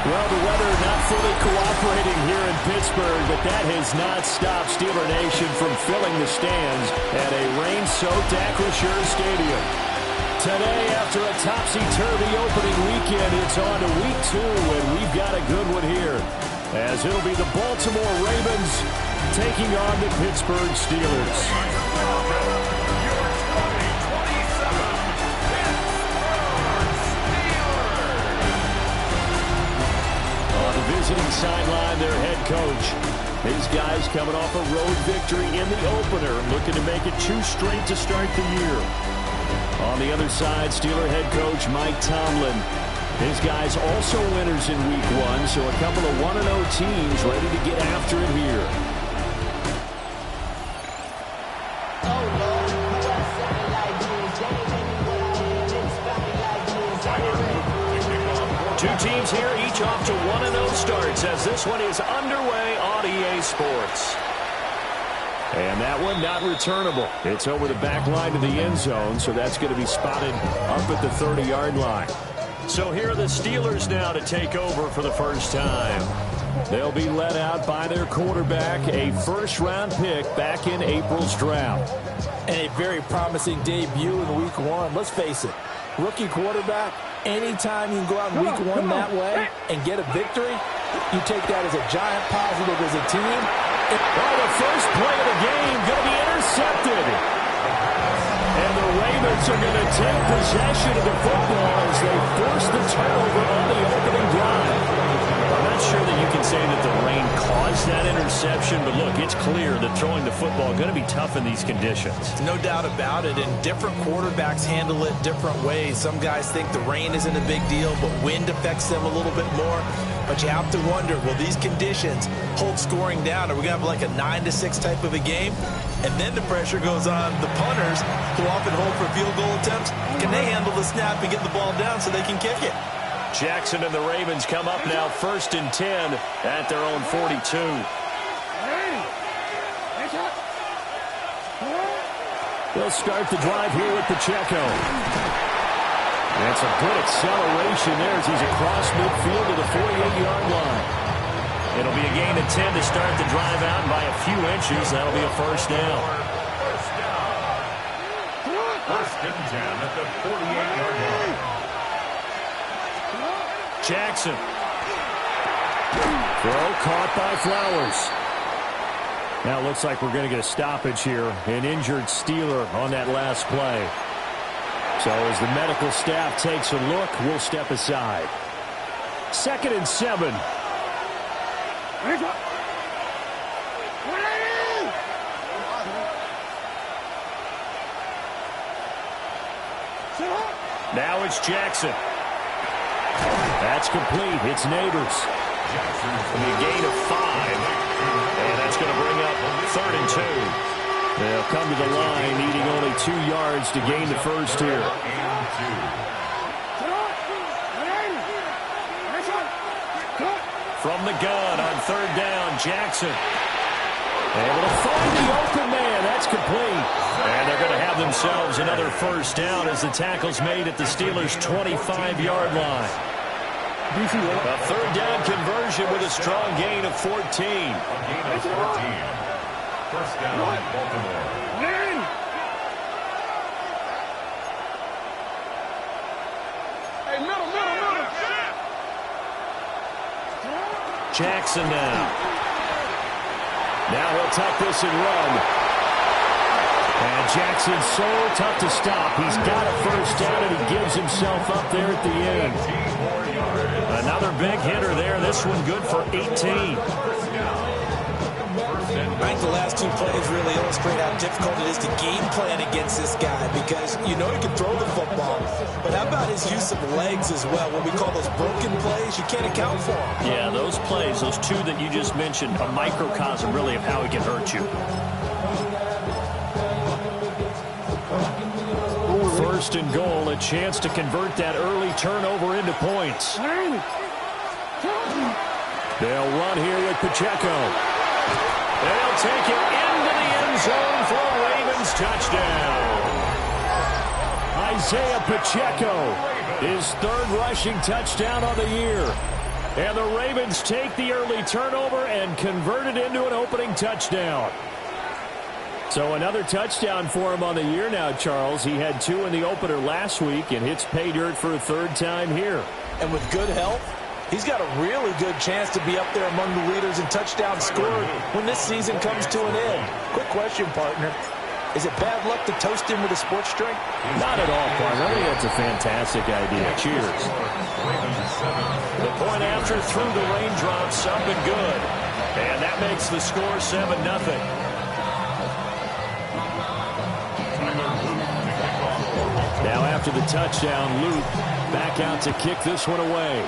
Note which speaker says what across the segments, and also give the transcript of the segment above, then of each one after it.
Speaker 1: Well, the weather not fully cooperating here in Pittsburgh, but that has not stopped Steeler Nation from filling the stands at a rain-soaked Acrisure Stadium. Today, after a topsy-turvy opening weekend, it's on to week 2, and we've got a good one here, as it'll be the Baltimore Ravens taking on the Pittsburgh Steelers. Visiting sideline, their head coach. His guys coming off a road victory in the opener, looking to make it 2 straight to start the year. On the other side, Steeler head coach Mike Tomlin. His guys also winners in week 1, so a couple of 1-0 teams ready to get after it here. Two teams here, each off to 1-0 starts as this one is underway on EA Sports. And that one not returnable. It's over the back line to the end zone, so that's going to be spotted up at the 30-yard line. So here are the Steelers now to take over for the first time. They'll be led out by their quarterback, a first-round pick back in April's draft.
Speaker 2: And a very promising debut in week 1. Let's face it, rookie quarterback. Anytime you can go out in week 1 that way and get a victory, you take that as a giant positive as a team.
Speaker 1: Well, the first play of the game going to be intercepted. And the Ravens are going to take possession of the football as they force the turnover on the opening drive. I'm not sure that you can say that the rain caused that interception, but look, it's clear that throwing the football is going to be tough in these conditions.
Speaker 2: No doubt about it, and different quarterbacks handle it different ways. Some guys think the rain isn't a big deal, but wind affects them a little bit more. But you have to wonder, will these conditions hold scoring down? Are we going to have like a 9-6 type of a game? And then the pressure goes on the punters, who often hold for field goal attempts. Can they handle the snap and get the ball down so they can kick it?
Speaker 1: Jackson and the Ravens come up now 1st and 10 at their own 42. They'll start the drive here with Pacheco. That's a good acceleration there as he's across midfield to the 48-yard line. It'll be a gain of 10 to start the drive out, and by a few inches, that'll be a first down.
Speaker 3: First and 10 at the 48-yard line.
Speaker 1: Jackson. Throw caught by Flowers. Now it looks like we're going to get a stoppage here. An injured Steeler on that last play. So as the medical staff takes a look, we'll step aside. 2nd and 7. Now it's Jackson. That's complete. It's Neighbors. It'll be a gain of 5. And that's going to bring up 3rd and 2. They'll come to the line, needing only 2 yards to gain the first here. From the gun on 3rd down, Jackson. Able to find the open man. That's complete. And they're going to have themselves another first down as the tackle's made at the Steelers' 25-yard line. A 3rd down conversion with a strong gain of 14.
Speaker 3: A gain of 14. First down, Baltimore.
Speaker 4: Hey, middle.
Speaker 1: Jackson now. Now he'll tuck this and run. And Jackson's so tough to stop. He's got a first down, and he gives himself up there at the end. Another big hitter there. This one good for 18.
Speaker 2: I think the last 2 plays really illustrate how difficult it is to game plan against this guy, because you know he can throw the football, but how about his use of legs as well? What we call those broken plays, you can't account for them.
Speaker 1: Yeah, those plays, those 2 that you just mentioned, a microcosm really of how he can hurt you. 1st and goal, a chance to convert that early turnover into points. They'll run here with Pacheco. They'll take it into the end zone for a Ravens touchdown. Isaiah Pacheco, his 3rd rushing touchdown of the year. And the Ravens take the early turnover and convert it into an opening touchdown. So another touchdown for him on the year now, Charles. He had 2 in the opener last week and hits pay dirt for a 3rd time here.
Speaker 2: And with good health, he's got a really good chance to be up there among the leaders in touchdowns scored when this season comes to an end. Quick question, partner. Is it bad luck to toast him with a sports drink?
Speaker 1: Not at all, partner. I think that's a fantastic idea. Cheers. The point after through the raindrops, up and good. And that makes the score 7-0. Now after the touchdown, Luke back out to kick this one away.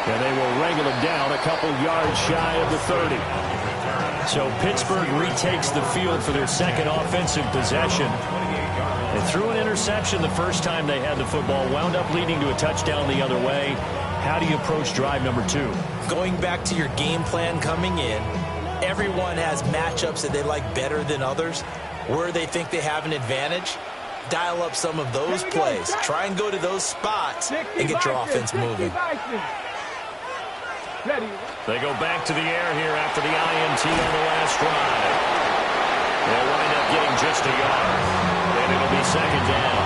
Speaker 1: And they will wrangle him down a couple yards shy of the 30. So Pittsburgh retakes the field for their second offensive possession. They threw an interception the first time they had the football, wound up leading to a touchdown the other way. How do you approach drive number 2?
Speaker 2: Going back to your game plan coming in, everyone has matchups that they like better than others, where they think they have an advantage. Dial up some of those plays. Try and go to those spots and get your offense moving.
Speaker 1: They go back to the air here after the INT on the last drive. They'll wind up getting just a yard, and it'll be 2nd down.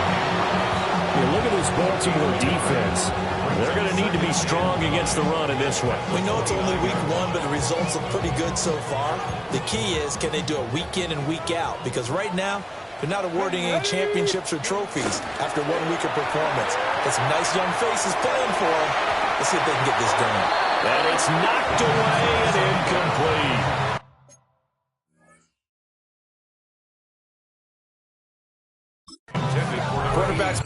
Speaker 1: Look at this Baltimore defense. They're going to need to be strong against the run in this one.
Speaker 2: We know it's only week 1, but the results look pretty good so far. The key is, can they do it week in and week out? Because right now, they're not awarding any championships or trophies after 1 week of performance. Got some nice young faces playing for them. Let's see if they can get this done.
Speaker 1: And it's knocked away and incomplete.
Speaker 2: Quarterbacks.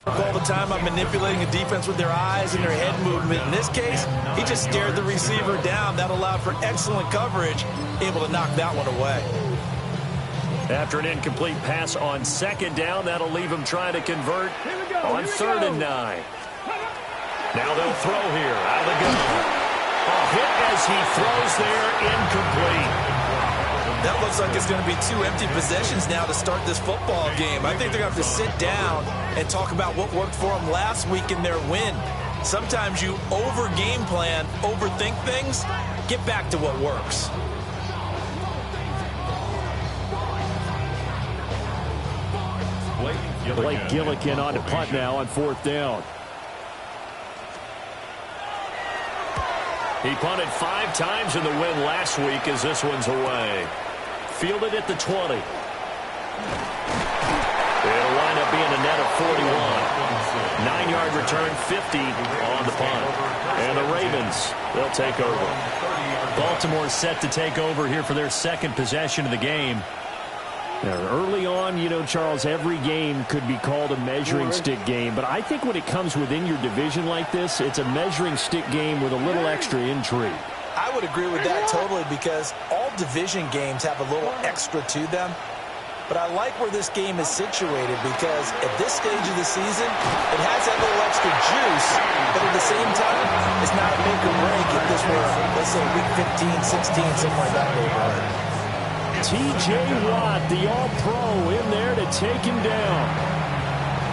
Speaker 2: All the time I'm manipulating a defense with their eyes and their head movement. In this case, he just stared the receiver down. That allowed for excellent coverage, able to knock that one away.
Speaker 1: After an incomplete pass on 2nd down, that'll leave him trying to convert on 3rd and 9. Now they'll throw here out of the gun. A hit as he throws there, incomplete.
Speaker 2: That looks like it's going to be 2 empty possessions now to start this football game. I think they're going to have to sit down and talk about what worked for them last week in their win. Sometimes you over-game plan, overthink things. Get back to what works.
Speaker 1: Blake Gillikin on to punt now on 4th down. He punted 5 times in the win last week as this one's away. Fielded at the 20. It'll wind up being a net of 41. 9-yard return, 50 on the punt. And the Ravens, they'll take over. Baltimore's set to take over here for their 2nd possession of the game. Now, early on, you know, Charles, every game could be called a measuring stick game. But I think when it comes within your division like this, it's a measuring stick game with a little extra intrigue.
Speaker 2: I would agree with that totally, because all division games have a little extra to them. But I like where this game is situated, because at this stage of the season, it has that little extra juice. But at the same time, it's not a make or break if this were, let's say, week 15, 16, somewhere in that neighborhood.
Speaker 1: T.J. Watt, the All-Pro, in there to take him down.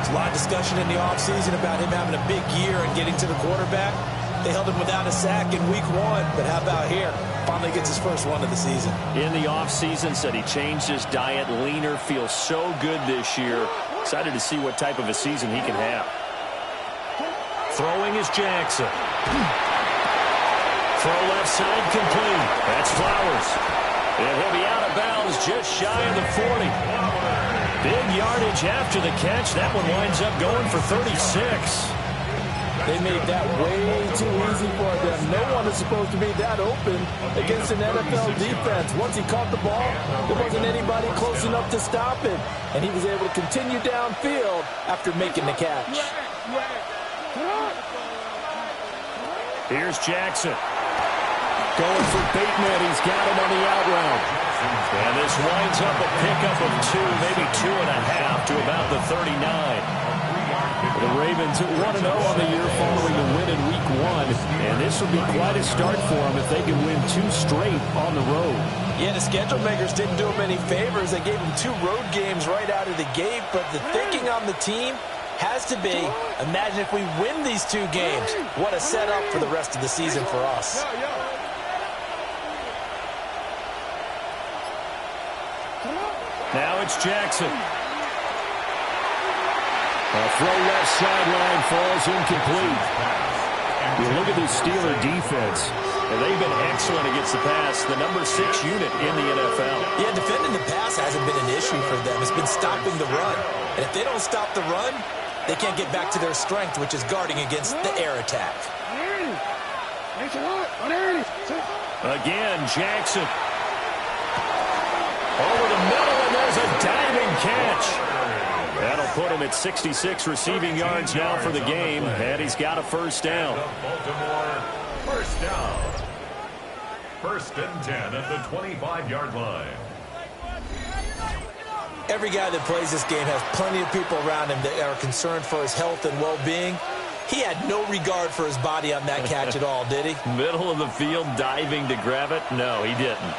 Speaker 2: There's a lot of discussion in the offseason about him having a big year and getting to the quarterback. They held him without a sack in week 1, but how about here? Finally gets his first one of the season.
Speaker 1: In the offseason, said he changed his diet, leaner, feels so good this year. Excited to see what type of a season he can have. Throwing is Jackson. Throw left side complete. That's Flowers. And he'll be out of bounds just shy of the 40. Big yardage after the catch. That one winds up going for 36.
Speaker 2: They made that way too easy for them. No one is supposed to be that open against an NFL defense. Once he caught the ball, there wasn't anybody close enough to stop him. And he was able to continue downfield after making the catch.
Speaker 1: Here's Jackson. Going for Bateman. He's got it on the out route. And this winds up a pickup of 2, maybe 2.5 to about the 39. The Ravens 1-0 on the year following the win in Week 1. And this will be quite a start for them if they can win 2 straight on the road.
Speaker 2: Yeah, the schedule makers didn't do them any favors. They gave them 2 road games right out of the gate. But the thinking on the team has to be, imagine if we win these 2 games. What a setup for the rest of the season for us.
Speaker 1: Now it's Jackson. A throw left sideline falls incomplete. You look at the Steeler defense, and they've been excellent against the pass, the number 6 unit in the NFL.
Speaker 2: Yeah, defending the pass hasn't been an issue for them. It's been stopping the run. And if they don't stop the run, they can't get back to their strength, which is guarding against the air attack.
Speaker 1: Again, Jackson. Over the middle, and there's a diving catch. That'll put him at 66 receiving yards now for the game, and he's got a first down.
Speaker 3: Baltimore, first down. 1st and 10 at the 25-yard line.
Speaker 2: Every guy that plays this game has plenty of people around him that are concerned for his health and well-being. He had no regard for his body on that catch at all, did he?
Speaker 1: Middle of the field, diving to grab it? No, he didn't.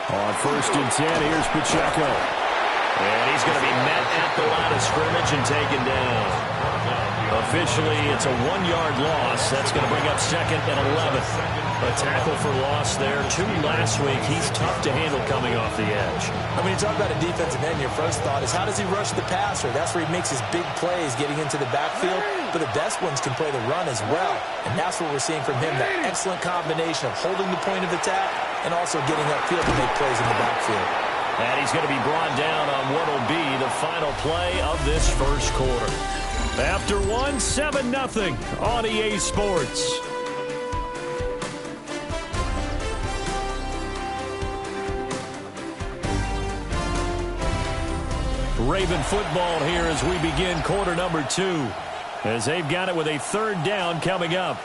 Speaker 1: On 1st and 10, here's Pacheco. And he's going to be met at the line of scrimmage and taken down. Officially, it's a 1-yard loss. That's going to bring up 2nd and 11. A tackle for loss there. 2 last week. He's tough to handle coming off the edge.
Speaker 2: I mean, you talk about a defensive end, your first thought is how does he rush the passer? That's where he makes his big plays getting into the backfield. But the best ones can play the run as well. And that's what we're seeing from him, that excellent combination of holding the point of attack and also getting upfield to make plays in the backfield.
Speaker 1: And he's going to be brought down on what will be the final play of this first quarter. After 1, 7-0 on EA Sports. Raven football here as we begin quarter number 2. As they've got it with a 3rd down coming up.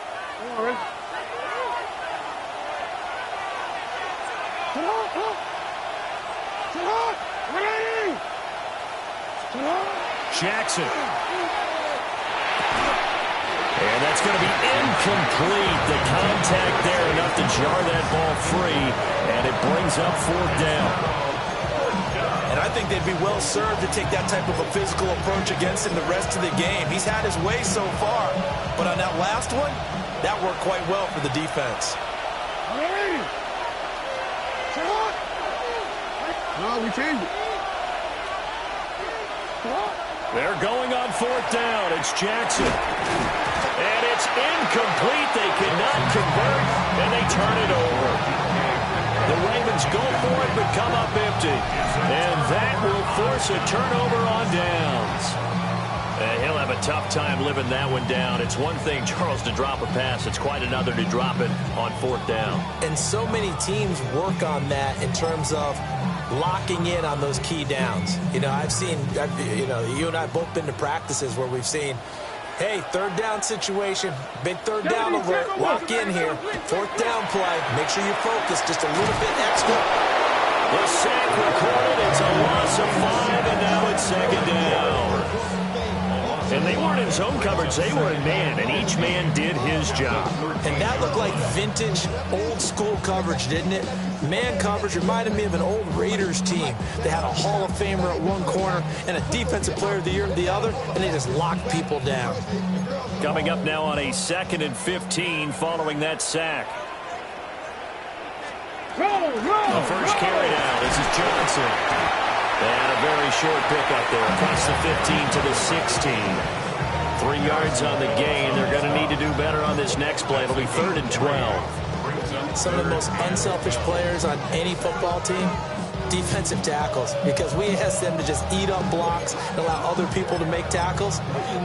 Speaker 1: Jackson. And that's going to be incomplete. The contact there enough to jar that ball free. And it brings up 4th down.
Speaker 2: And I think they'd be well served to take that type of a physical approach against him the rest of the game. He's had his way so far. But on that last one, that worked quite well for the defense.
Speaker 4: No, we changed it.
Speaker 1: They're going on 4th down. It's Jackson. And it's incomplete. They cannot convert, and they turn it over. The Ravens go for it, but come up empty. And that will force a turnover on downs. And he'll have a tough time living that one down. It's one thing, Charles, to drop a pass. It's quite another to drop it on 4th down.
Speaker 2: And so many teams work on that in terms of locking in on those key downs. You know, you and I have both been to practices where we've seen, hey, 3rd down situation, big 3rd down alert, lock in here, 4th down play, make sure you focus just a little bit extra.
Speaker 1: The sack recorded, it's a loss of 5, and now it's 2nd down. And they weren't in zone coverage, they were in man, and each man did his job.
Speaker 2: And that looked like vintage, old-school coverage, didn't it? Man coverage reminded me of an old Raiders team. They had a Hall of Famer at one corner and a Defensive Player of the Year at the other, and they just locked people down.
Speaker 1: Coming up now on a 2nd and 15 following that sack. The first carry now, this is Johnson. And a very short pickup there across the 15 to the 16. 3 yards on the gain. They're going to need to do better on this next play. It'll be 3rd and 12.
Speaker 2: some of the most unselfish players on any football team? Defensive tackles, because we ask them to just eat up blocks and allow other people to make tackles.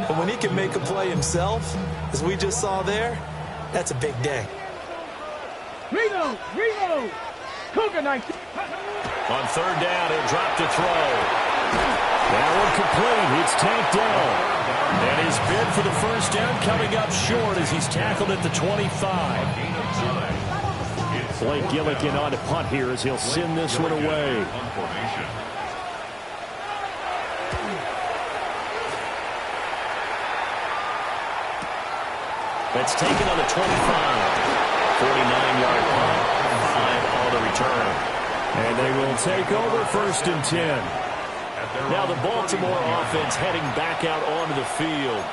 Speaker 2: But when he can make a play himself, as we just saw there, that's a big day.
Speaker 4: Reno! Cougar 19.
Speaker 1: On third down, he'll drop to throw. That one complete. It's tanked down. And his bid for the first down coming up short as he's tackled at the 25. Blake Gillikin on to punt here as he'll send this one away. That's taken on the 25. 49-yard punt, 5 on the return. And they will take over first and 10. Now the Baltimore offense heading back out onto the field.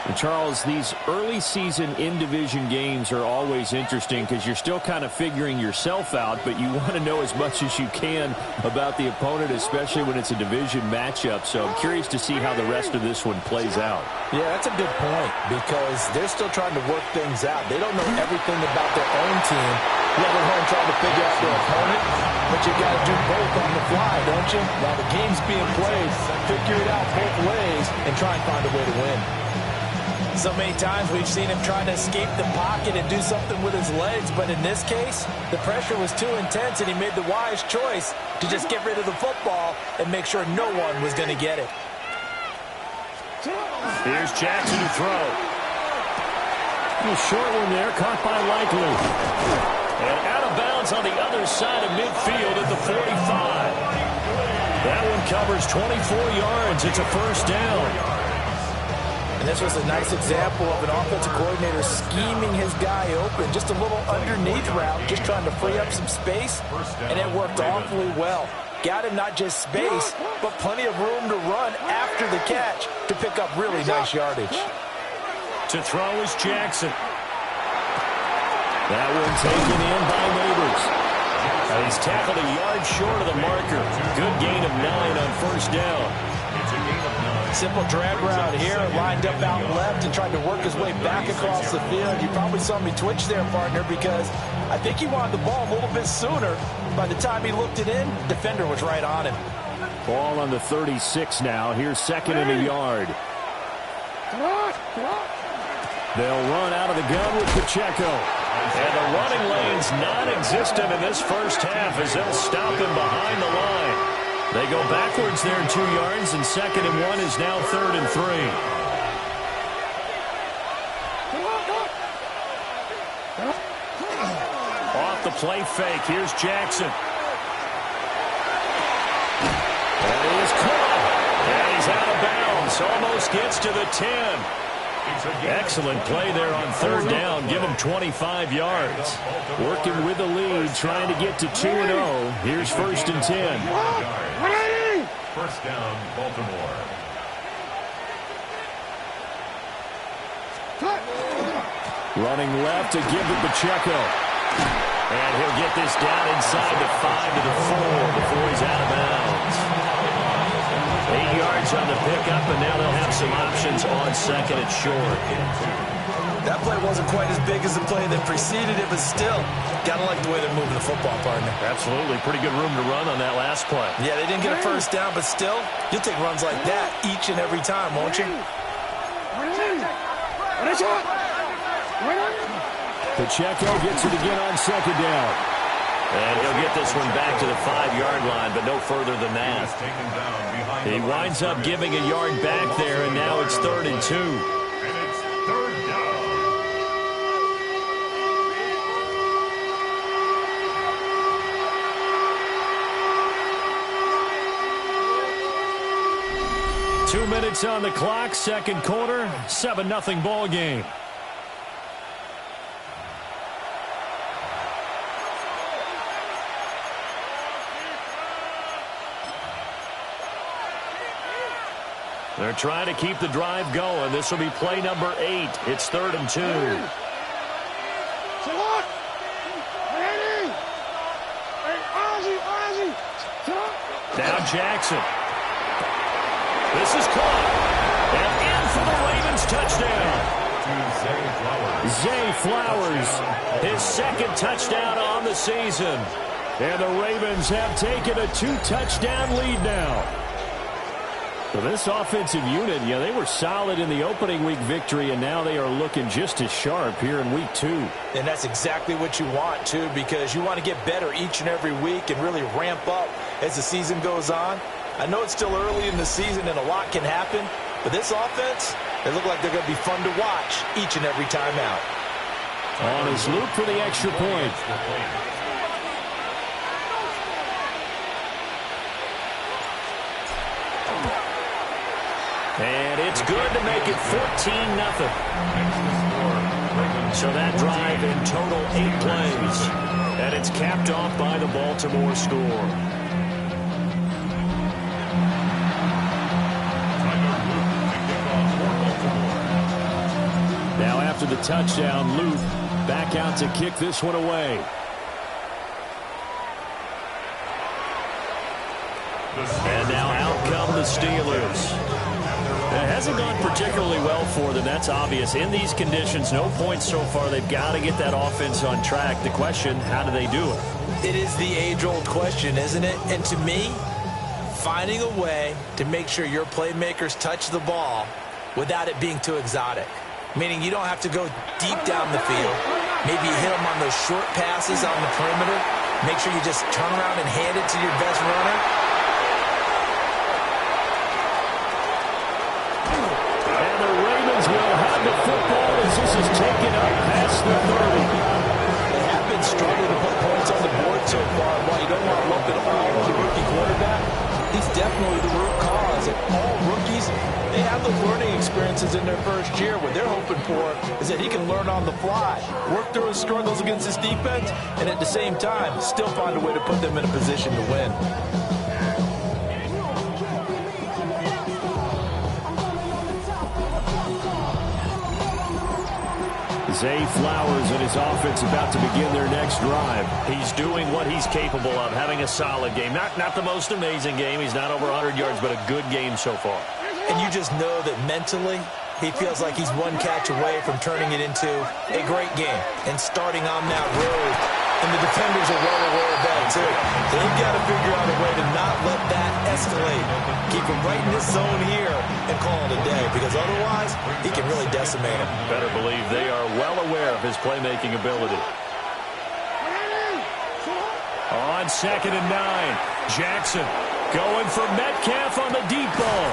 Speaker 1: And Charles, these early season in-division games are always interesting because you're still kind of figuring yourself out, but you want to know as much as you can about the opponent, especially when it's a division matchup. So I'm curious to see how the rest of this one plays out.
Speaker 2: Yeah, that's a good point because they're still trying to work things out. They don't know everything about their own team, let alone trying to figure out their opponent. But you got to do both on the fly, don't you? While the game's being played, figure it out both ways and try and find a way to win. So many times we've seen him trying to escape the pocket and do something with his legs, but in this case, the pressure was too intense and he made the wise choice to just get rid of the football and make sure no one was going to get it.
Speaker 1: Here's Jackson to throw. A short one there, caught by Likely. And out of bounds on the other side of midfield at the 45. That one covers 24 yards. It's a first down.
Speaker 2: And this was a nice example of an offensive coordinator scheming his guy open. Just a little underneath route, just trying to free up some space. And it worked awfully well. Got him not just space, but plenty of room to run after the catch to pick up really nice yardage.
Speaker 1: To throw is Jackson. That one taken in by Neighbors. And he's tackled a yard short of the marker. Good gain of 9 on first down.
Speaker 2: Simple drag route here, lined up out left and tried to work his way back across the field. You probably saw me twitch there, partner, because I think he wanted the ball a little bit sooner. By the time he looked it in, defender was right on him.
Speaker 1: Ball on the 36 now. Here's second and a yard. They'll run out of the gun with Pacheco. And the running lane's non-existent in this first half as they'll stop him behind the line. They go backwards there 2 yards, and second and 1 is now 3rd and 3. Off the play fake, here's Jackson. And he is caught. And he's out of bounds. Almost gets to the 10. Excellent play there on third down. Give him 25 yards. Working with the lead, trying to get to 2-0. Here's first and 10.
Speaker 3: First down, Baltimore.
Speaker 1: Running left to give to Pacheco. And he'll get this down inside the 5 to the 4 before he's out of bounds. 8 yards on the pickup, and now they'll have some options on second and short.
Speaker 2: That play wasn't quite as big as the play that preceded it, but still, gotta like the way they're moving the football, partner.
Speaker 1: Absolutely. Pretty good room to run on that last play.
Speaker 2: Yeah, they didn't get a first down, but still, you'll take runs like that each and every time, won't you?
Speaker 1: Pacheco gets it again on second down. And he'll get this one back to the 5-yard line, but no further than that. He winds up giving a yard back there, and now it's 3rd and 2.
Speaker 3: And it's 3rd down.
Speaker 1: Two minutes on the clock, second quarter, 7-0 ball game. They're trying to keep the drive going. This will be play number 8. It's 3rd and 2. Now Jackson. This is caught. And in for the Ravens touchdown. Zay Flowers, his second touchdown on the season. And the Ravens have taken a 2-touchdown lead now. So this offensive unit, they were solid in the opening week victory, and now they are looking just as sharp here in week 2.
Speaker 2: And that's exactly what you want, too, because you want to get better each and every week and really ramp up as the season goes on. I know it's still early in the season and a lot can happen, but this offense, they look like they're going to be fun to watch each and every time out.
Speaker 1: On his loop for the extra point. And it's good to make it 14-0. So that drive in total 8 plays. And it's capped off by the Baltimore score. Now after the touchdown, Luke back out to kick this one away. And now out come the Steelers. It hasn't gone particularly well for them, that's obvious. In these conditions, no points so far. They've got to get that offense on track. The question, how do they do it?
Speaker 2: It is the age-old question, isn't it? And to me, finding a way to make sure your playmakers touch the ball without it being too exotic. Meaning you don't have to go deep down the field. Maybe you hit them on those short passes on the perimeter. Make sure you just turn around and hand it to your best runner.
Speaker 1: Will have the football as this is taken up past the 30.
Speaker 2: They have been struggling to put points on the board so far. While you don't want to lump it all on the rookie quarterback, he's definitely the root cause. And all rookies, they have those learning experiences in their first year. What they're hoping for is that he can learn on the fly, work through his struggles against his defense, and at the same time, still find a way to put them in a position to win.
Speaker 1: Zay Flowers and his offense about to begin their next drive. He's doing what he's capable of, having a solid game. Not the most amazing game. He's not over 100 yards, but a good game so far.
Speaker 2: And you just know that mentally, he feels like he's one catch away from turning it into a great game and starting on that road. And the defenders are well aware of that, too. They've got to figure out a way to not let that escalate. Keep him right in this zone here and call it a day, because otherwise, he can really decimate him.
Speaker 1: Better believe they are well aware of his playmaking ability. On 2nd and 9, Jackson going for Metcalf on the deep ball.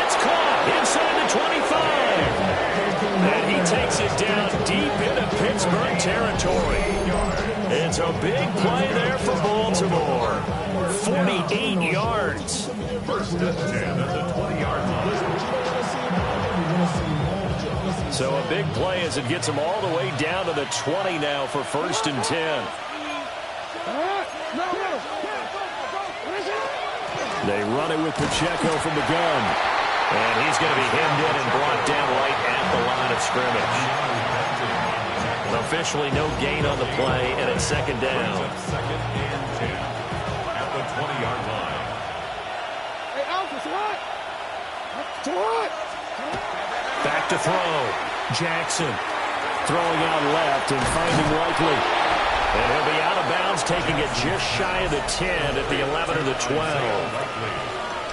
Speaker 1: It's caught inside the 25. And he takes it down deep into Pittsburgh territory. It's a big play there for Baltimore. 48 yards.
Speaker 3: First and 10 at the 20-yard line.
Speaker 1: So a big play as it gets them all the way down to the 20 now for 1st and 10. They run it with Pacheco from the gun. And he's going to be hemmed in and brought down right at the line of scrimmage. Officially no gain on the play, and it's 2nd down.
Speaker 3: 2nd and 10 at the 20-yard line.
Speaker 4: Hey, Alpha, what?
Speaker 1: Back to throw. Jackson throwing out left and finding Likely. And he'll be out of bounds, taking it just shy of the 10 at the 11 or the 12.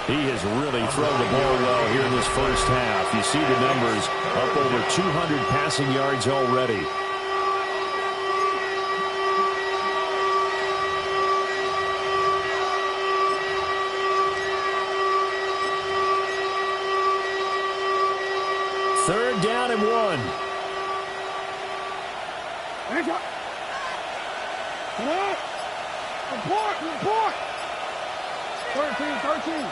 Speaker 1: He has really thrown the ball well here in this first half. You see the numbers, up over 200 passing yards already. Third down and 1.
Speaker 4: Report. 13.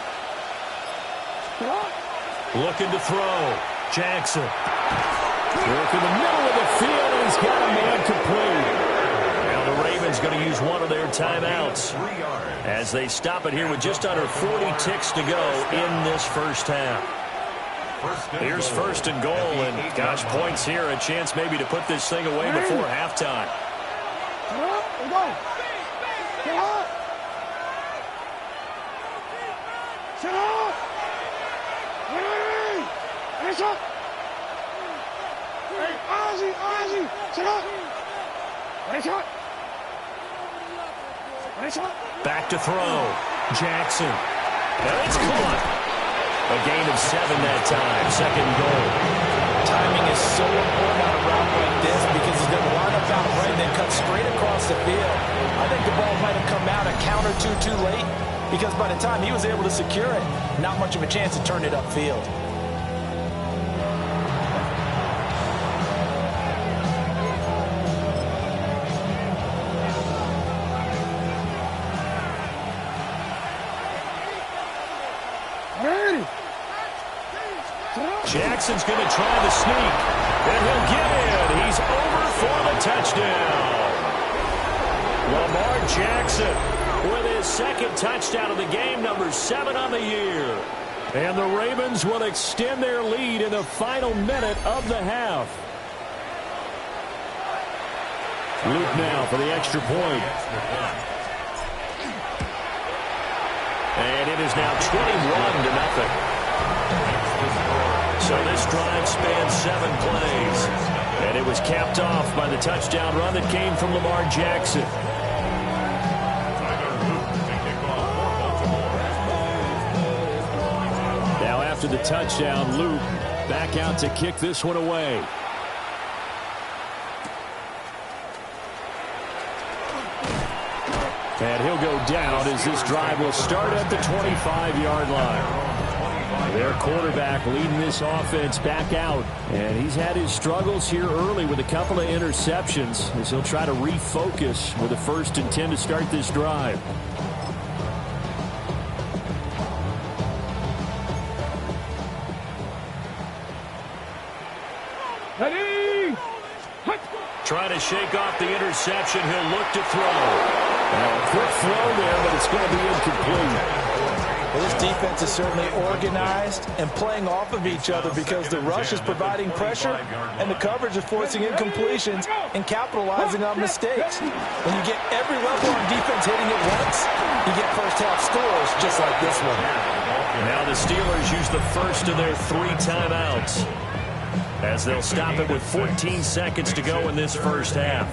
Speaker 1: Looking to throw. Jackson. Work in the middle of the field, and he's got a man complete. Now the Ravens going to use one of their timeouts as they stop it here with just under 40 ticks to go in this first half. Here's 1st and goal, and gosh, points here, a chance maybe to put this thing away before halftime.
Speaker 4: Hey, Ozzy, sit up. Ready, shot. Ready, shot.
Speaker 1: Back to throw. Jackson. And it's caught. A gain of 7 that time. Second goal.
Speaker 2: Timing is so important on a route like this because he's going to line up out right and then cut straight across the field. I think the ball might have come out a count or two too late because by the time he was able to secure it, not much of a chance to turn it upfield.
Speaker 1: Jackson's going to try the sneak, and he'll get in. He's over for the touchdown. Lamar Jackson with his second touchdown of the game, number 7 on the year. And the Ravens will extend their lead in the final minute of the half. Luke now for the extra point. And it is now 21-0. So this drive spans 7 plays. And it was capped off by the touchdown run that came from Lamar Jackson. Now after the touchdown, Luke back out to kick this one away. And he'll go down as this drive will start at the 25-yard line. Their quarterback leading this offense back out. And he's had his struggles here early with a couple of interceptions as he'll try to refocus with a 1st and 10 to start this drive.
Speaker 4: Ready.
Speaker 1: Trying to shake off the interception. He'll look to throw. And a quick throw there, but it's going to be incomplete.
Speaker 2: Well, this defense is certainly organized and playing off of each other because the rush is providing pressure and the coverage is forcing incompletions and capitalizing on mistakes. When you get every level on defense hitting it once, you get first-half scores just like this one.
Speaker 1: Now the Steelers use the first of their 3 timeouts as they'll stop it with 14 seconds to go in this first half.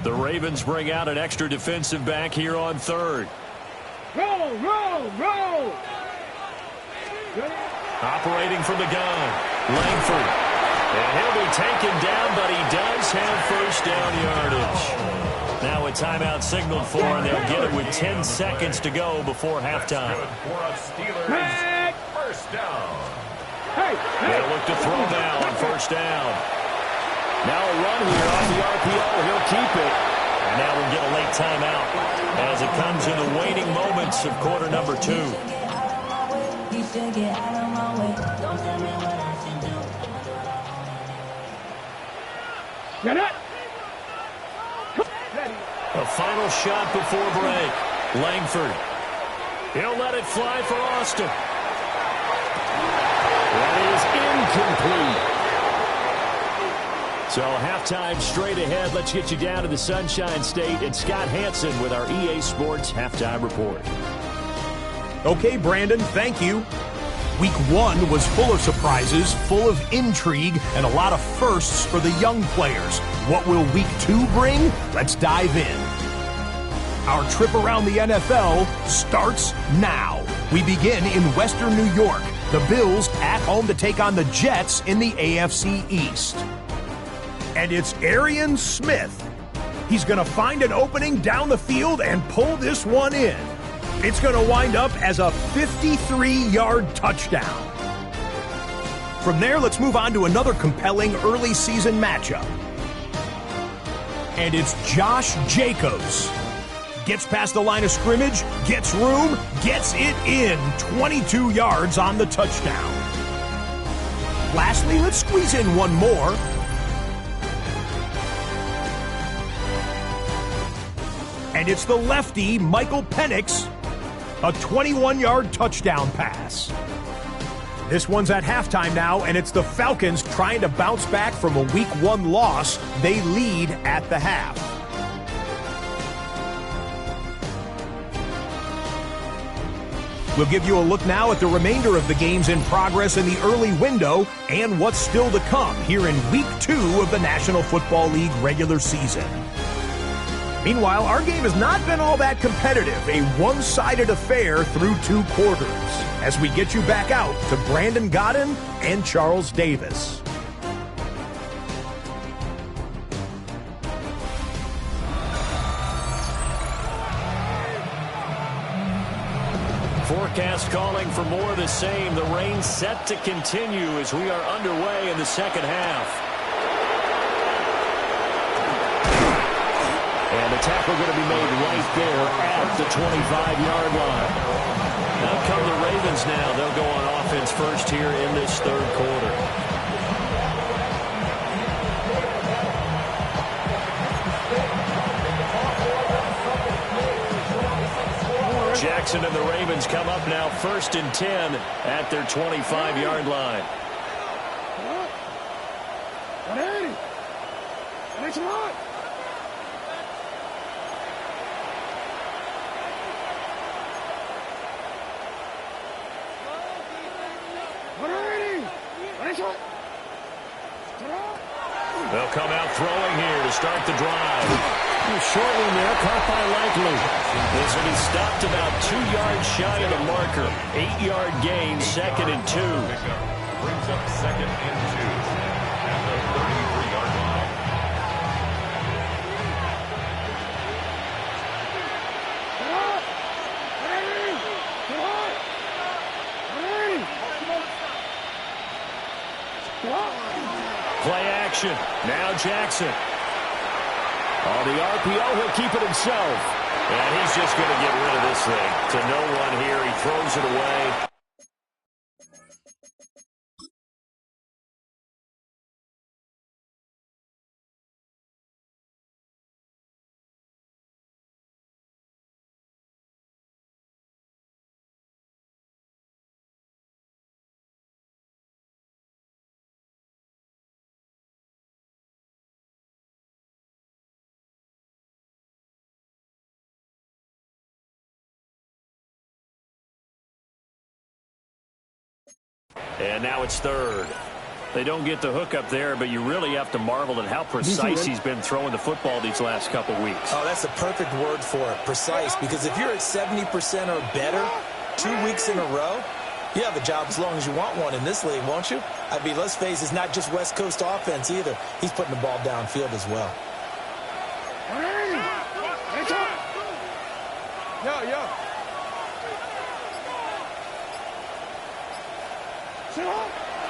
Speaker 1: The Ravens bring out an extra defensive back here on 3rd.
Speaker 4: Roll, roll, roll.
Speaker 1: Operating from the gun, Langford. And he'll be taken down, but he does have first down yardage. Now a timeout signaled for, and they'll get it with 10 seconds to go before halftime.
Speaker 3: First down.
Speaker 1: They'll look to throw now on first down. Now a run here off the RPO. He'll keep it. And now we'll get a late timeout as it comes in the waning moments of quarter number 2.
Speaker 4: Get it.
Speaker 1: A final shot before break. Langford. He'll let it fly for Austin. That is incomplete. So halftime straight ahead. Let's get you down to the Sunshine State and Scott Hansen with our EA Sports Halftime Report.
Speaker 5: Okay, Brandon, thank you. Week 1 was full of surprises, full of intrigue, and a lot of firsts for the young players. What will Week 2 bring? Let's dive in. Our trip around the NFL starts now. We begin in Western New York. The Bills at home to take on the Jets in the AFC East. And it's Arian Smith. He's going to find an opening down the field and pull this one in. It's going to wind up as a 53-yard touchdown. From there, let's move on to another compelling early season matchup. And it's Josh Jacobs. Gets past the line of scrimmage, gets room, gets it in. 22 yards on the touchdown. Lastly, let's squeeze in one more. And it's the lefty, Michael Penix, a 21-yard touchdown pass. This one's at halftime now, and it's the Falcons trying to bounce back from a Week 1 loss. They lead at the half. We'll give you a look now at the remainder of the games in progress in the early window and what's still to come here in Week 2 of the National Football League regular season. Meanwhile, our game has not been all that competitive, a one-sided affair through 2 quarters, as we get you back out to Brandon Godden and Charles Davis.
Speaker 1: Forecast calling for more of the same. The rain set to continue as we are underway in the second half. And the tackle going to be made right there at the 25-yard line. Now come the Ravens now. They'll go on offense first here in this third quarter. Jackson and the Ravens come up now 1st and 10 at their 25-yard line. They'll come out throwing here to start the drive. Short one there, caught by Likely. This will be stopped about 2 yards shy of the marker. 8-yard gain, 2nd and 2.
Speaker 3: Brings up 2nd and 2 at the 33-yard line.
Speaker 1: Play action. Now Jackson. On the RPO, he'll keep it himself. And he's just going to get rid of this thing. To no one here. He throws it away. And now it's 3rd. They don't get the hook up there, but you really have to marvel at how precise he's been throwing the football these last couple weeks.
Speaker 2: Oh, that's a perfect word for it, precise, because if you're at 70% or better 2 weeks in a row, you have a job as long as you want one in this league, won't you? I mean, let's face it, it's not just West Coast offense either. He's putting the ball downfield as well.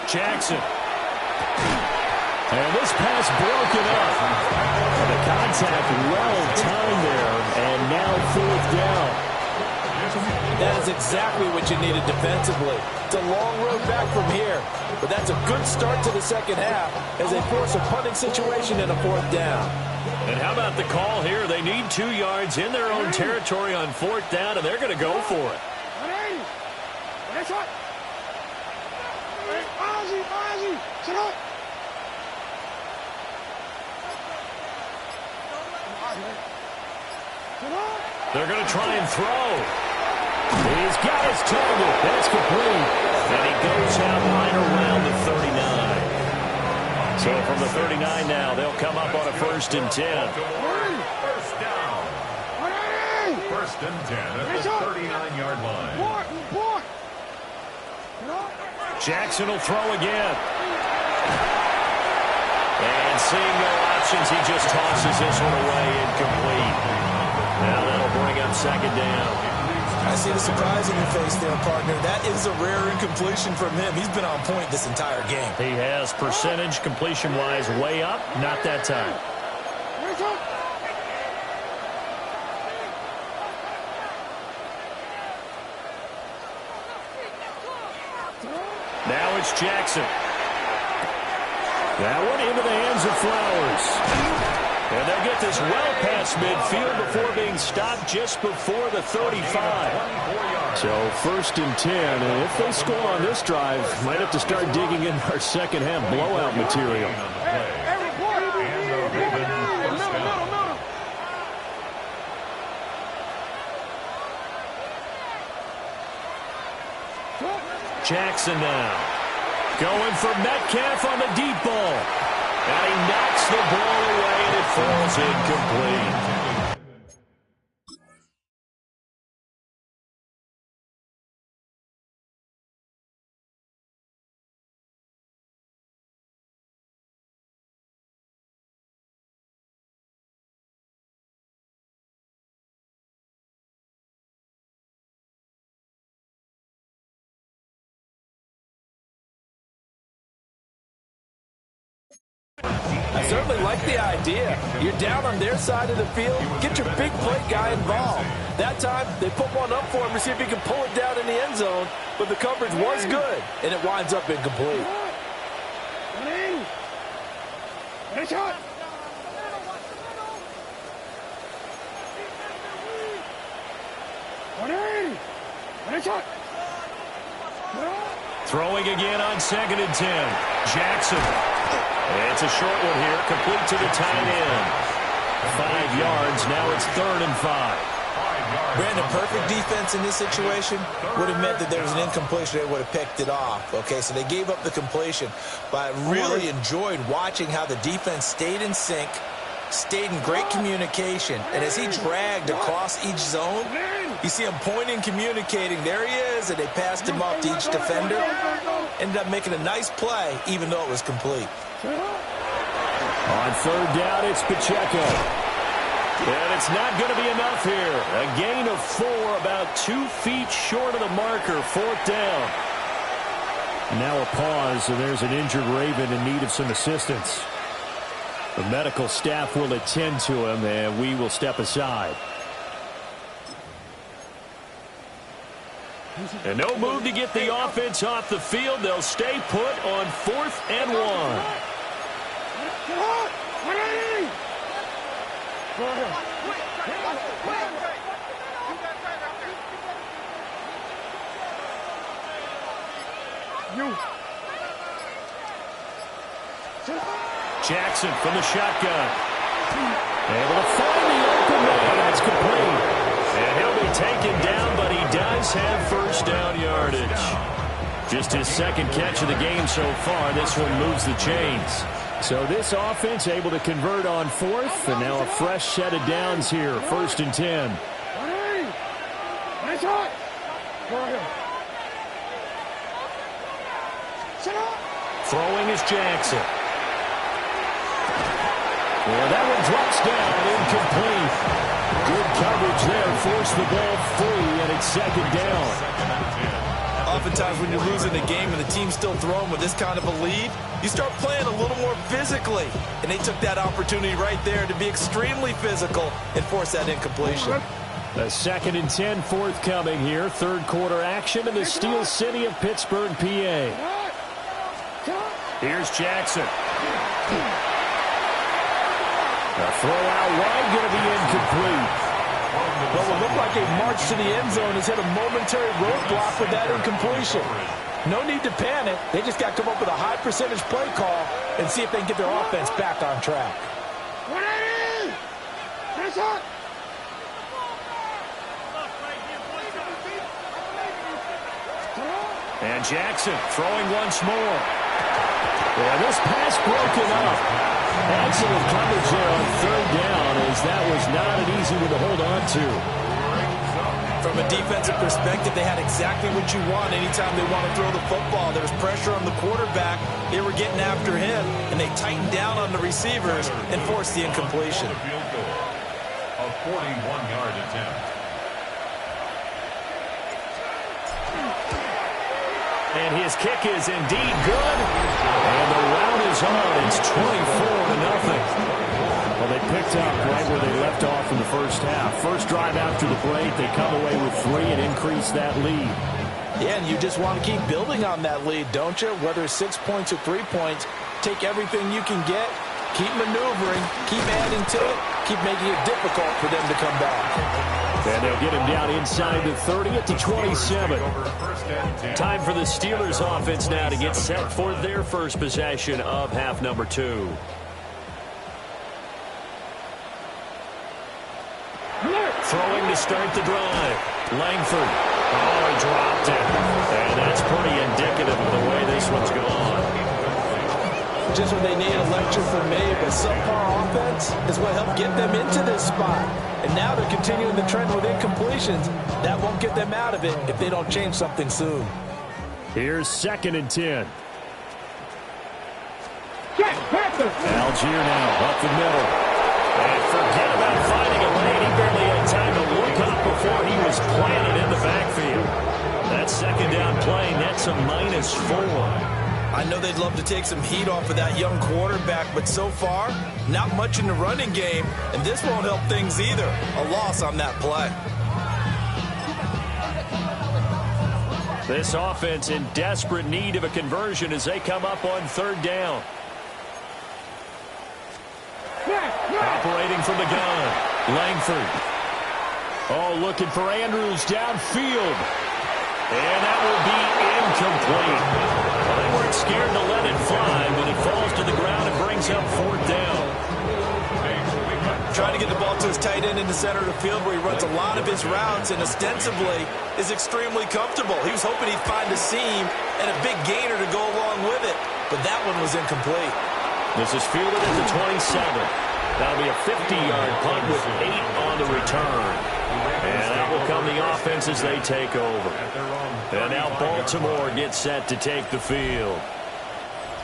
Speaker 1: Jackson. And this pass broken up. And the contact well timed there. And now 4th down.
Speaker 2: That is exactly what you needed defensively. It's a long road back from here. But that's a good start to the second half as they force a punting situation in a 4th down.
Speaker 1: And how about the call here? They need 2 yards in their own territory on 4th down, and they're going to go for it. They're going to try and throw. He's got his target. That's complete. And he goes out right around the 39. So from the 39 now, they'll come up on a 1st and 10.
Speaker 3: First down. 1st and 10 at the 39-yard line.
Speaker 1: Jackson will throw again. And seeing no options, he just tosses this one away incomplete. Now that'll bring up 2nd down.
Speaker 2: I see the surprise in your face there, partner. That is a rare incompletion from him. He's been on point this entire game.
Speaker 1: He has percentage completion-wise way up. Not that time. Now it's Jackson. That one into the hands of Flowers. And they'll get this well past midfield before being stopped just before the 35. So 1st and 10, and if they score on this drive, might have to start digging in our second half blowout material. Jackson now. Going for Metcalf on the deep ball. And he knocks the ball away, and it falls incomplete.
Speaker 2: I certainly like the idea. You're down on their side of the field. Get your big play guy involved. That time, they put one up for him to see if he can pull it down in the end zone. But the coverage was good, and it winds up incomplete.
Speaker 1: Throwing again on 2nd and 10. Jackson. It's a short one here, complete to the tight end. 5 yards, now it's 3rd and 5.
Speaker 2: Brandon, perfect defense in this situation would have meant that there was an incompletion. They would have picked it off. Okay, so they gave up the completion. But I really enjoyed watching how the defense stayed in sync, stayed in great communication. And as he dragged across each zone, you see him pointing, communicating. There he is, and they passed him off to each defender. Ended up making a nice play, even though it was complete.
Speaker 1: On 3rd down, it's Pacheco. And it's not going to be enough here. A gain of 4, about 2 feet short of the marker. 4th down. Now a pause, and there's an injured Raven in need of some assistance. The medical staff will attend to him, and we will step aside. And no move to get the offense off the field. They'll stay put on 4th and 1. Jackson from the shotgun. Able to find the open man. That's complete. And he'll be taken down, but he does have 1st down yardage. Just his 2nd catch of the game so far. This one moves the chains. So this offense able to convert on 4th, and now a fresh set of downs here. 1st and 10. Throwing is Jackson. Well, that one drops down, incomplete. Good coverage there, forced the ball free, and it's 2nd down.
Speaker 2: Oftentimes when you're losing the game and the team's still throwing with this kind of a lead, you start playing a little more physically. And they took that opportunity right there to be extremely physical and force that incompletion.
Speaker 1: A 2nd and 10 forthcoming here. 3rd quarter action in the Steel City of Pittsburgh, PA. Here's Jackson. A throw out wide, going to be incomplete.
Speaker 2: Well, it looked like a march to the end zone has hit a momentary roadblock with that incompletion. No need to panic. They just got to come up with a high percentage play call and see if they can get their offense back on track.
Speaker 1: And Jackson throwing once more. Yeah, this pass broken up. Excellent coverage there on 3rd down, as that was not an easy one to hold on to.
Speaker 2: From a defensive perspective, they had exactly what you want anytime they want to throw the football. There was pressure on the quarterback. They were getting after him, and they tightened down on the receivers and forced the incompletion.
Speaker 3: A 41-yard attempt.
Speaker 1: And his kick is indeed good. And the round is on. It's 24-0. Well, they picked up right where they left off in the first half. First drive after the break, they come away with 3 and increase that lead.
Speaker 2: Yeah, and you just want to keep building on that lead, don't you? Whether it's 6 points or 3 points, take everything you can get, keep maneuvering, keep adding to it, keep making it difficult for them to come back.
Speaker 1: And they'll get him down inside the 30 at the 27. Time for the Steelers offense now to get set for their first possession of half number 2. Throwing to start the drive. Langford. Oh, he dropped it. And that's pretty indicative of the way this one's gone.
Speaker 2: Just when they need a lecture from me, but subpar offense is what helped get them into this spot. And now they're continuing the trend with incompletions. That won't get them out of it if they don't change something soon.
Speaker 1: Here's 2nd and 10. Algier now up the middle. And forget about finding a lane. He barely had time to look up before he was planted in the backfield. That 2nd down play nets a -4.
Speaker 2: I know they'd love to take some heat off of that young quarterback, but so far, not much in the running game, and this won't help things either. A loss on that play.
Speaker 1: This offense in desperate need of a conversion as they come up on 3rd down. Operating from the gun, Langford. Oh, looking for Andrews downfield. And that will be incomplete. Well, they weren't scared to let it fly, but it falls to the ground and brings up 4th down.
Speaker 2: Trying to get the ball to his tight end in the center of the field where he runs a lot of his routes and ostensibly is extremely comfortable. He was hoping he'd find a seam and a big gainer to go along with it, but that one was incomplete.
Speaker 1: This is fielded at the 27. That'll be a 50-yard punt with 8 on the return. And that will come the offense as they take over. And now Baltimore gets set to take the field.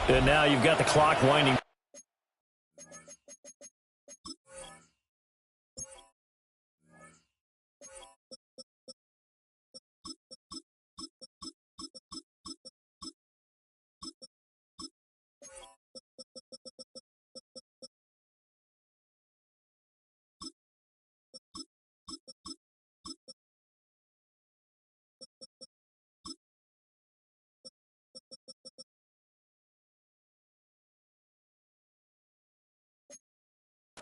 Speaker 1: And now you've got the clock winding.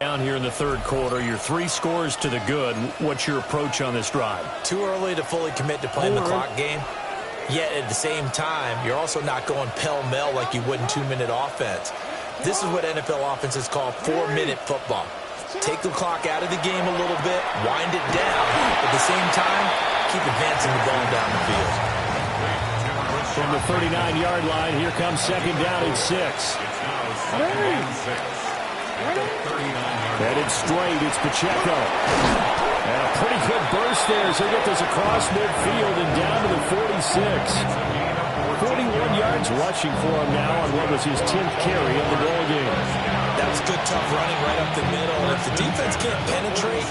Speaker 1: Down here in the 3rd quarter, your 3 scores to the good. What's your approach on this drive?
Speaker 2: Too early to fully commit to playing the clock game. Yet at the same time, you're also not going pell-mell like you would in 2-minute offense. This is what NFL offenses call 4-minute football. Take the clock out of the game a little bit, wind it down. At the same time, keep advancing the ball down the field.
Speaker 1: From the 39-yard line, here comes 2nd down and 6. Headed straight, it's Pacheco. And a pretty good burst there as they get this across midfield and down to the 46. 41 yards rushing for him now on what was his 10th carry of the ball game.
Speaker 2: That was good, tough running right up the middle. And if the defense can't penetrate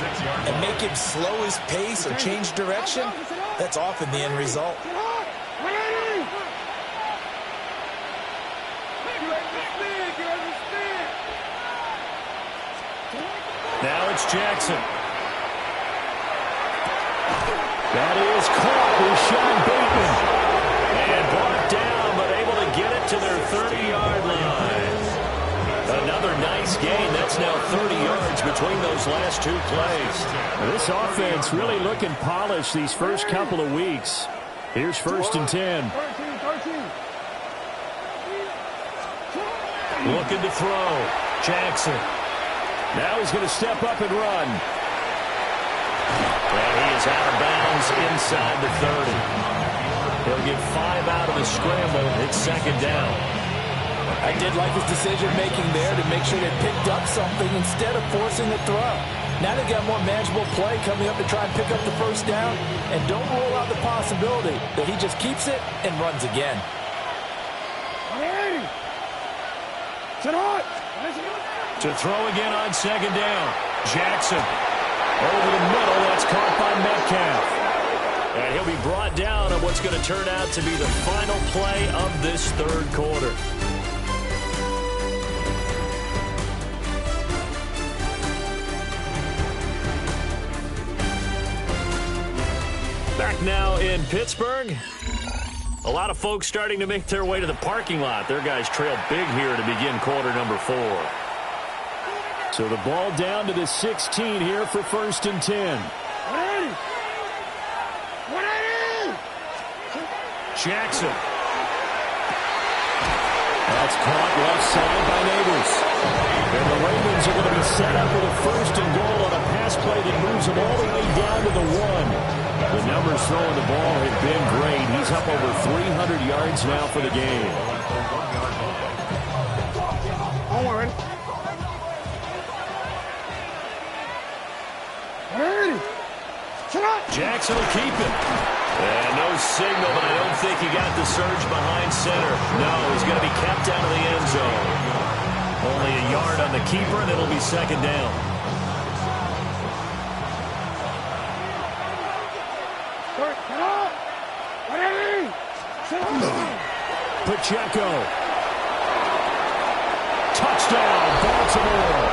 Speaker 2: and make him slow his pace or change direction, that's often the end result.
Speaker 1: Now it's Jackson. That is caught with Sean Bateman. And brought down, but able to get it to their 30-yard line. Another nice gain. That's now 30 yards between those last 2 plays. This offense really looking polished these first couple of weeks. Here's 1st and 10. Looking to throw. Jackson. Now he's going to step up and run. And he is out of bounds inside the 30. He'll get 5 out of the scramble. It's 2nd down.
Speaker 2: I did like his decision-making there to make sure they picked up something instead of forcing the throw. Now they got more manageable play coming up to try and pick up the 1st down. And don't rule out the possibility that he just keeps it and runs again.
Speaker 1: To throw again on 2nd down. Jackson over the middle. That's caught by Metcalf. And he'll be brought down on what's going to turn out to be the final play of this 3rd quarter. Back now in Pittsburgh. A lot of folks starting to make their way to the parking lot. Their guys trail big here to begin quarter number 4. So the ball down to the 16 here for 1st and 10. Jackson. That's caught left side by Neighbors. And the Ravens are going to be set up with a 1st and goal on a pass play that moves them all the way down to the 1. The numbers throwing the ball have been great. He's up over 300 yards now for the game. Jackson will keep it. And no signal, but I don't think he got the surge behind center. No, he's going to be kept out of the end zone. Only a yard on the keeper, and it'll be 2nd down. Pacheco. Touchdown, Baltimore.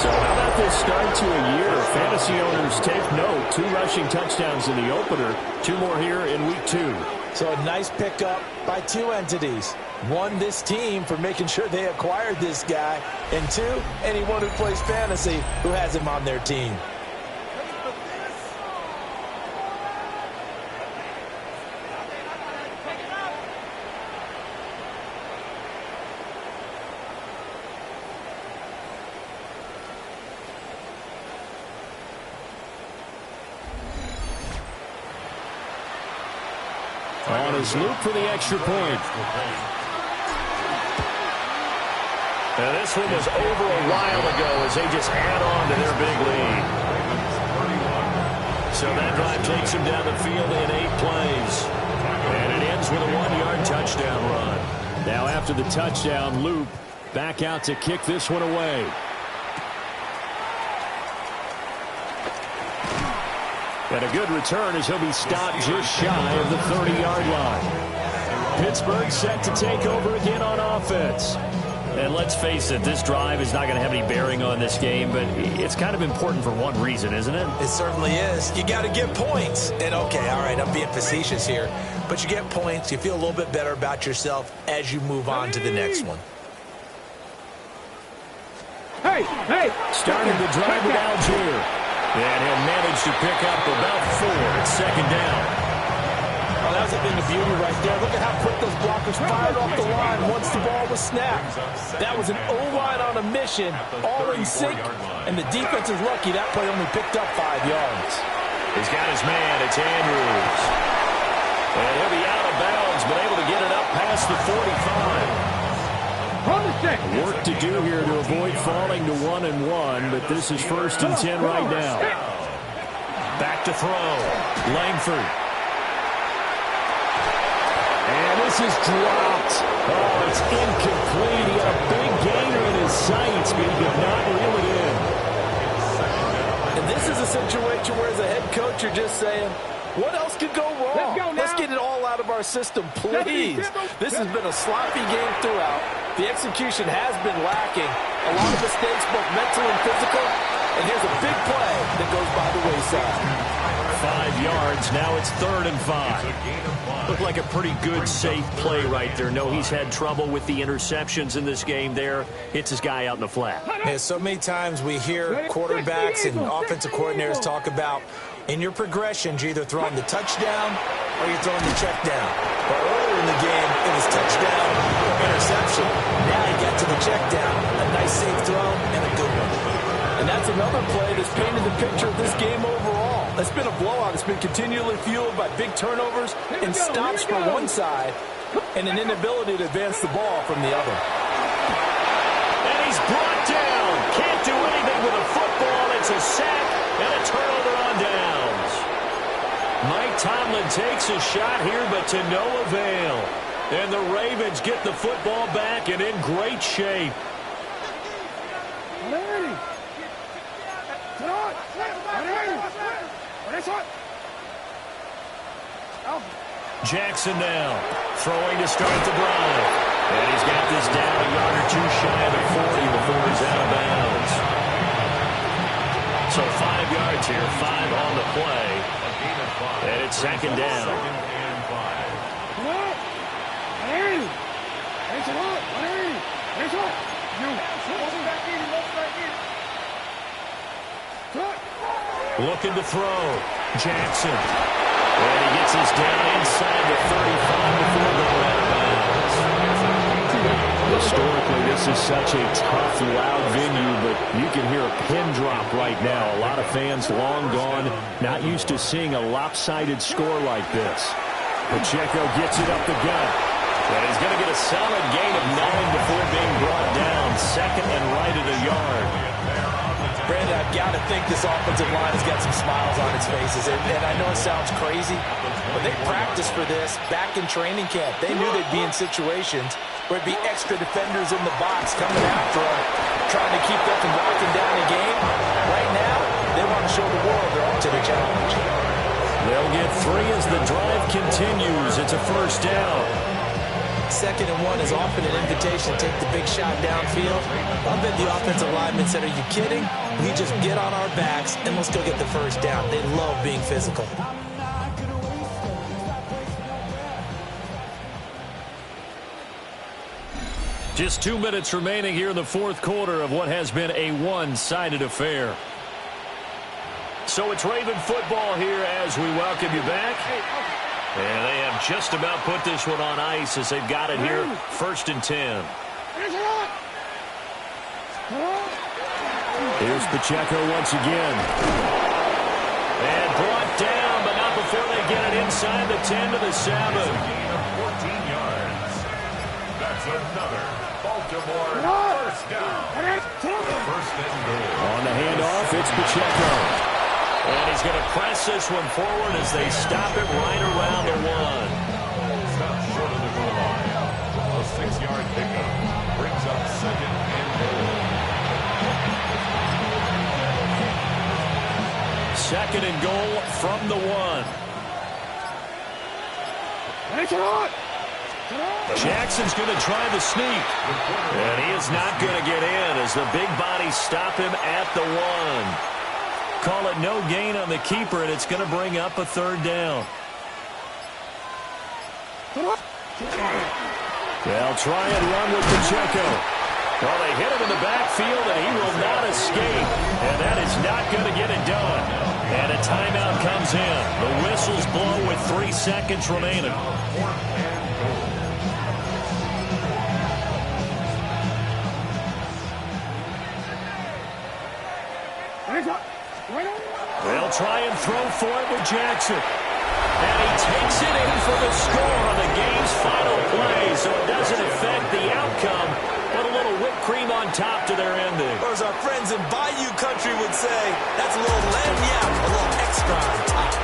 Speaker 1: So how about this start to a year? Fantasy owners take note. 2 rushing touchdowns in the opener. 2 more here in week 2.
Speaker 2: So a nice pickup by 2 entities. 1, this team for making sure they acquired this guy. And 2, anyone who plays fantasy who has him on their team.
Speaker 1: On his loop for the extra point. Now this one was over a while ago as they just add on to their big lead. So that drive takes him down the field in 8 plays. And it ends with a 1-yard touchdown run. Now after the touchdown, Loop back out to kick this one away. And a good return as he'll be stopped just shy of the 30-yard line. Pittsburgh set to take over again on offense. And let's face it, this drive is not going to have any bearing on this game, but it's kind of important for one reason, isn't it?
Speaker 2: It certainly is. You got to get points. And, okay, all right, I'm being facetious here. But you get points, you feel a little bit better about yourself as you move on to the next one.
Speaker 4: Hey!
Speaker 1: Starting the drive with Algier. And he'll manage to pick up about 4. It's 2nd down.
Speaker 2: Well, that was a thing of beauty right there. Look at how quick those blockers fired off the line once the ball was snapped. That was an O-line on a mission, all in sync, and the defense is lucky that play only picked up 5 yards.
Speaker 1: He's got his man. It's Andrews. And he'll be out of bounds, but able to get it up past the 45. Work to do here to avoid falling to 1-1, but this is 1st and 10 right now. Back to throw. Langford. And this is dropped. Oh, it's incomplete. He had a big gainer in his sights, but he could not reel it in.
Speaker 2: And this is a situation where as a head coach you're just saying, what else could go wrong? Let's get it all out of our system, please. This has been a sloppy game throughout. The execution has been lacking. A lot of mistakes, both mental and physical. And here's a big play that goes by the wayside.
Speaker 1: 5 yards. Now it's 3rd and 5. Looked like a pretty good, safe play right there. No, he's had trouble with the interceptions in this game there. Hits his guy out in the flat.
Speaker 2: Yeah, so many times we hear quarterbacks and offensive coordinators talk about in your progressions, you're either throwing the touchdown or you're throwing the check down. But earlier in the game, it was touchdown or interception. Now you get to the check down. A nice safe throw and a good one. And that's another play that's painted the picture of this game overall. It's been a blowout. It's been continually fueled by big turnovers and stops from one side and an inability to advance the ball from the other.
Speaker 1: And he's brought down. Can't do anything with a football. It's a sack and a turnover on downs. Mike Tomlin takes a shot here, but to no avail. And the Ravens get the football back and in great shape. Jackson now throwing to start the drive. And he's got this down a yard or 2 shy of the 40 before he's out of bounds. So 5 yards here, 5 on the play. And it's 2nd down. Looking to throw. Jackson. And he gets his down inside the 35 before going out of bounds. Historically, this is such a tough, loud venue, but you can hear a pin drop right now. A lot of fans long gone, not used to seeing a lopsided score like this. Pacheco gets it up the gut. And he's going to get a solid gain of 9 before being brought down. Second and right at a yard.
Speaker 2: Brandon, I've got to think this offensive line has got some smiles on its faces. And I know it sounds crazy, but they practiced for this back in training camp. They knew they'd be in situations where it'd be extra defenders in the box coming after them, trying to keep them from locking down the game. Right now, they want to show the world they're up to the challenge.
Speaker 1: They'll get 3 as the drive continues. It's a first down.
Speaker 2: 2nd and 1 is often an invitation to take the big shot downfield. I bet the offensive lineman said, are you kidding? We just get on our backs and let's go get the first down. They love being physical.
Speaker 1: Just 2 minutes remaining here in the fourth quarter of what has been a one-sided affair. So it's Raven football here as we welcome you back. And they have just about put this one on ice as they've got it here, 1st and 10. Here's Pacheco once again. And brought down, but not before they get it inside the 10 to the 7.
Speaker 3: 14 yards. That's another Baltimore first down. First and goal.
Speaker 1: On the handoff, it's Pacheco. And he's going to press this one forward as they stop it right around the 1.
Speaker 3: Stop short of the goal line. A 6-yard pickup brings up 2nd and goal.
Speaker 1: 2nd and goal from the 1. Jackson's going to try the sneak. And he is not going to get in as the big bodies stop him at the 1. Call it no gain on the keeper, and it's going to bring up a 3rd down. They'll try and run with Pacheco. Well, they hit him in the backfield, and he will not escape. And that is not going to get it done. And a timeout comes in. The whistles blow with 3 seconds remaining. They'll try and throw for it with Jackson. And he takes it in for the score on the game's final play, so it doesn't affect the outcome, but a little whipped cream on top to their ending.
Speaker 2: Or as our friends in Bayou Country would say, that's a little lagniappe, a little extra on top.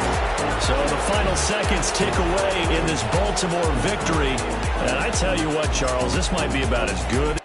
Speaker 1: So the final seconds tick away in this Baltimore victory. And I tell you what, Charles, this might be about as good